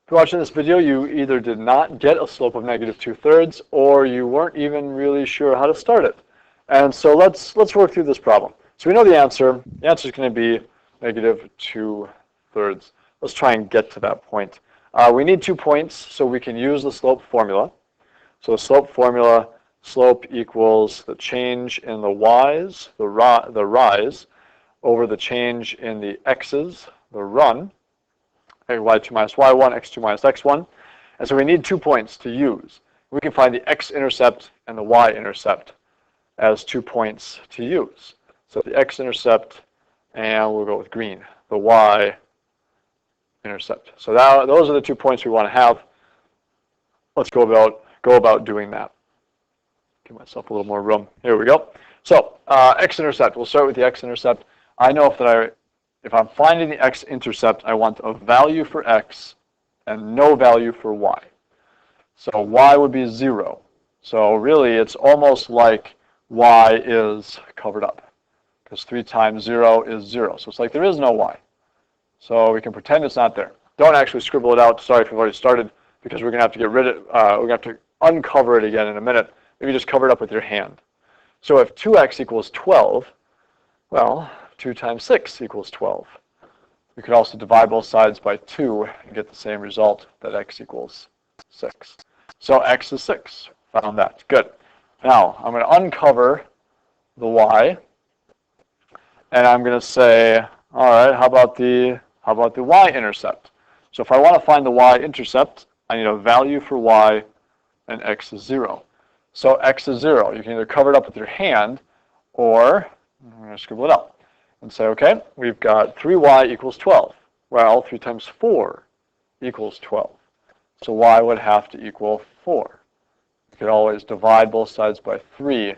If you're watching this video, you either did not get a slope of negative 2/3 or you weren't even really sure how to start it. And so let's work through this problem. So we know the answer. The answer is going to be negative 2/3. Let's try and get to that point. We need 2 points so we can use the slope formula. So the slope formula, slope equals the change in the y's, the rise, over the change in the x's, the run, y2 minus y1, x2 minus x1. And so we need 2 points to use. We can find the x-intercept and the y-intercept as 2 points to use. So the x-intercept, and we'll go with green, the y-intercept. So those are the 2 points we want to have. Let's go about doing that. Give myself a little more room. Here we go. So x-intercept, we'll start with the x-intercept. I know if I'm finding the x-intercept, I want a value for x and no value for y. So y would be 0. So really, it's almost like y is covered up, because 3 times 0 is 0. So it's like there is no y. So we can pretend it's not there. Don't actually scribble it out. Sorry if you've already started, because we're going to have to get rid of it. We're going to have to uncover it again in a minute. Maybe just cover it up with your hand. So if 2x equals 12, well, 2 times 6 equals 12. We could also divide both sides by 2 and get the same result, that x equals 6. So x is 6. Found that. Good. Now, I'm going to uncover the y, and I'm going to say, all right, how about the y-intercept? So if I want to find the y-intercept, I need a value for y, and x is 0. So x is 0. You can either cover it up with your hand, or I'm going to scribble it out and say, okay, we've got 3y equals 12. Well, 3 times 4 equals 12. So y would have to equal 4. You could always divide both sides by 3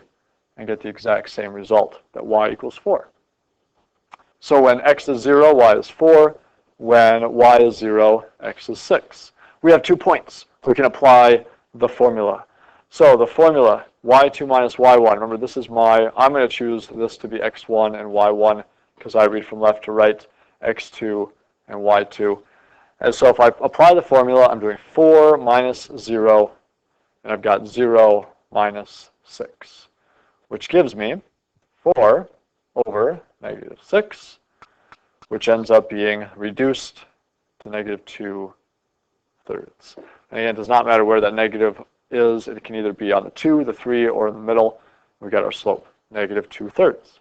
and get the exact same result, that y equals 4. So when x is 0, y is 4. When y is 0, x is 6. We have 2 points. We can apply the formula. So the formula, y2 minus y1. Remember, this is I'm going to choose this to be x1 and y1 because I read from left to right, x2 and y2. And so if I apply the formula, I'm doing 4 minus 0, and I've got 0 minus 6, which gives me 4 over negative 6, which ends up being reduced to negative 2/3. And again, it does not matter where that negative is. It can either be on the 2, the 3, or in the middle. We've got our slope, negative 2/3.